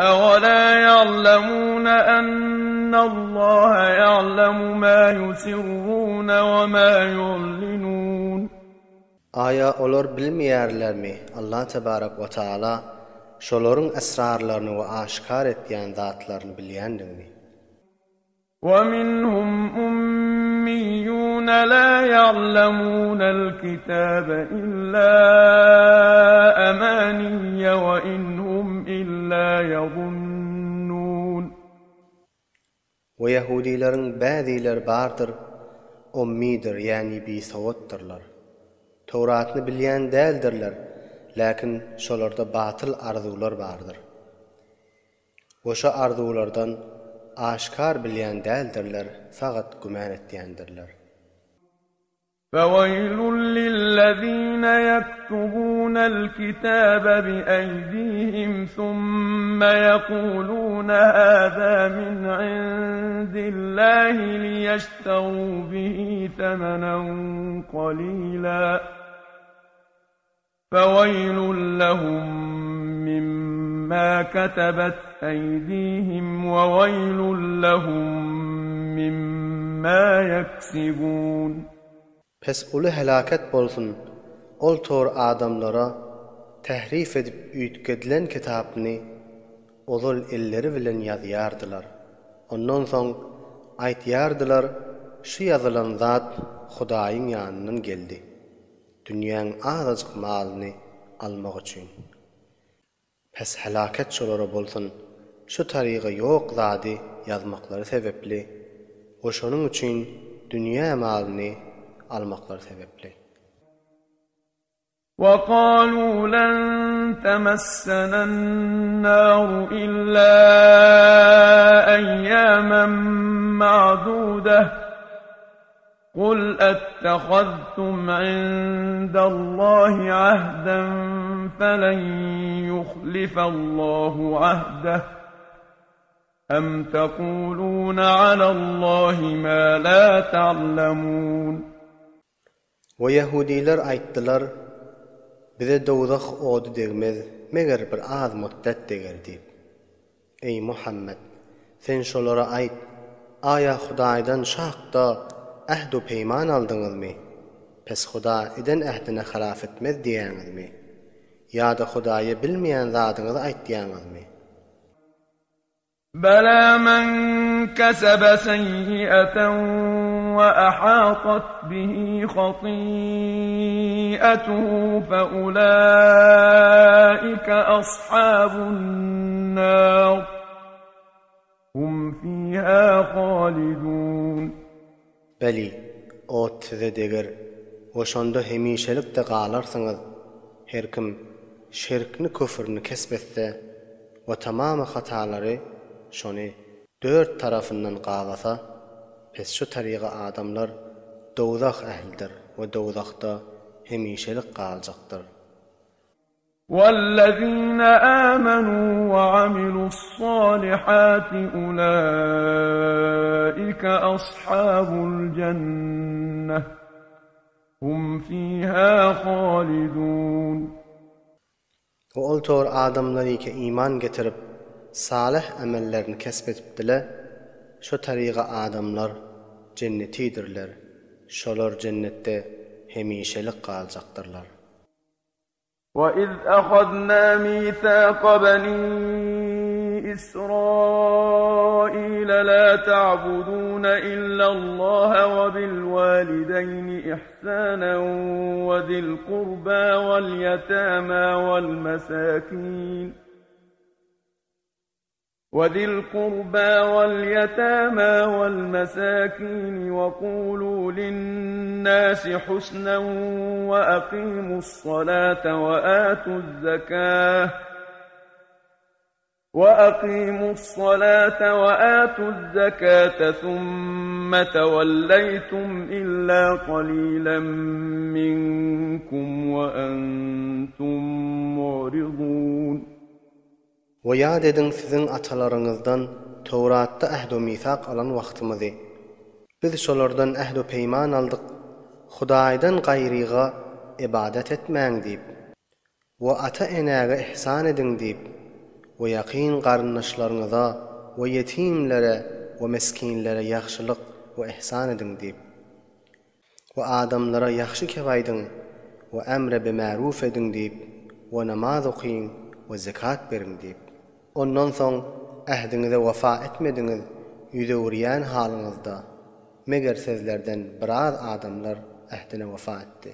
أولا يعلمون أن الله يعلم ما يسرون وما يعلنون Aya olar bilmeýärlermi? Allah tebarek we taala şolaryň esrarlaryny we aşkar etýän zatlaryny bilýändigini. ومنهم أميون لا يعلمون الكتاب إلا أماني وإن هم إلا يظنون We Yahudilaryň bäzileri bardyr, ummidir, ýani bisawatdyrlar. Tawratny bilýän däldirler, lakin şolarda batyl arzular bardyr. Oşa arzulardan aşkar bilýän däldirler, fagat güman etýändirler. فويل للذين يكتبون الكتاب بأيديهم ثم يقولون هذا من عند الله ليشتروا به ثمنا قليلا فويل لهم مما كتبت أيديهم وويل لهم مما يكسبون Pes ulu helaket bolsun, ol tor adamlara tehrif edip üýtkedilen kitapny ozal elleri bilen ýazýardylar. Ondan soň aýtýardylar, şu ýazylan zat Hudaýyň ýanyndan geldi. Dünýäň azajyk malyny almak üçin. Pes helaket şolara bolsun, şu taryga ýok zady ýazmaklary sebepli, oşonuň üçin dünýä malyny almaklar sebepli. وقالوا لن تمسنا النار إلا أياما معدودة قل أتخذتم عند الله عهدا فلن يخلف الله عهده أم تقولون على الله ما لا تعلمون Ve Yahudiler aýtdylar, bize dowzak ody degmez, meger bir az muddat deger diýip. Ey Muhammed, sen şolara aýt, aya Hudaýdan şakda ähd we peýman aldyňyzmy? Pes Huda eden ähdine halaf etmez diýäňizmi? Ýa-da Hudaýy bilmeýän zadyňyzy aýtýaňyzmy? بلى من كسب سيئة وأحاطت به خطيئته فأولئك أصحاب النار هم فيها خالدون Beli, o size deger, oşonda hemişelikde galarsyňyz. Her kim şirkni küfürni kesbetse we tamamy hatalary şonu dört tarafından gagasa, pes şu taryga adamlar dowzak ählidir we dowzakda hemişelik galjakdyr. والذين آمنوا وعملوا الصالحات أولئك أصحاب الجنة هم فيها خالدون O oltor adamlary ki iman getirip salih amellerini kesbetipdiler, şu taryga adamlar cennetidirler. Şolar cennette hemişelik galjaktyrlar. وَإِذْ أَخَذْنَا مِيثَاقَ بَنِي إِسْرَائِيلَ لَا تَعْبُدُونَ إِلَّا اللَّهَ وَبِالْوَالِدَيْنِ إِحْسَانًا وَذِي الْقُرْبَى وَالْيَتَامَى وَالْمَسَاكِينِ وَقُولُوا لِلنَّاسِ حُسْنًا وَأَقِيمُوا الصَّلَاةَ وَآتُوا الزَّكَاةَ ثُمَّ تَوَلَّيْتُمْ إِلَّا قَلِيلًا مِنكُمْ وَأَنْتُمْ مُعْرِضُونَ Ve yad edin sizin atalarınızdan Tawratda ähd we misak alan wagtymyzy. Biz şolardan ähd we peýman aldyk, Hudaýdan gaýryga ibadet etmäň diýip, we ata enäge ihsan edin diýip, ve yakin garyndaşlaryňyza ve yetimlere ve meskinlere ýagşylyk we ihsan edin diýip we adamlara ýagşy kebaýdyň we emre bi ma'ruf edin diýip we namaz okyň we zekat berin diýip ondan soň ähdiňize wafa etmediňiz ýüzewriýän halyňyzda meger sizlerden biraz adamlar ähdine wafa etdi.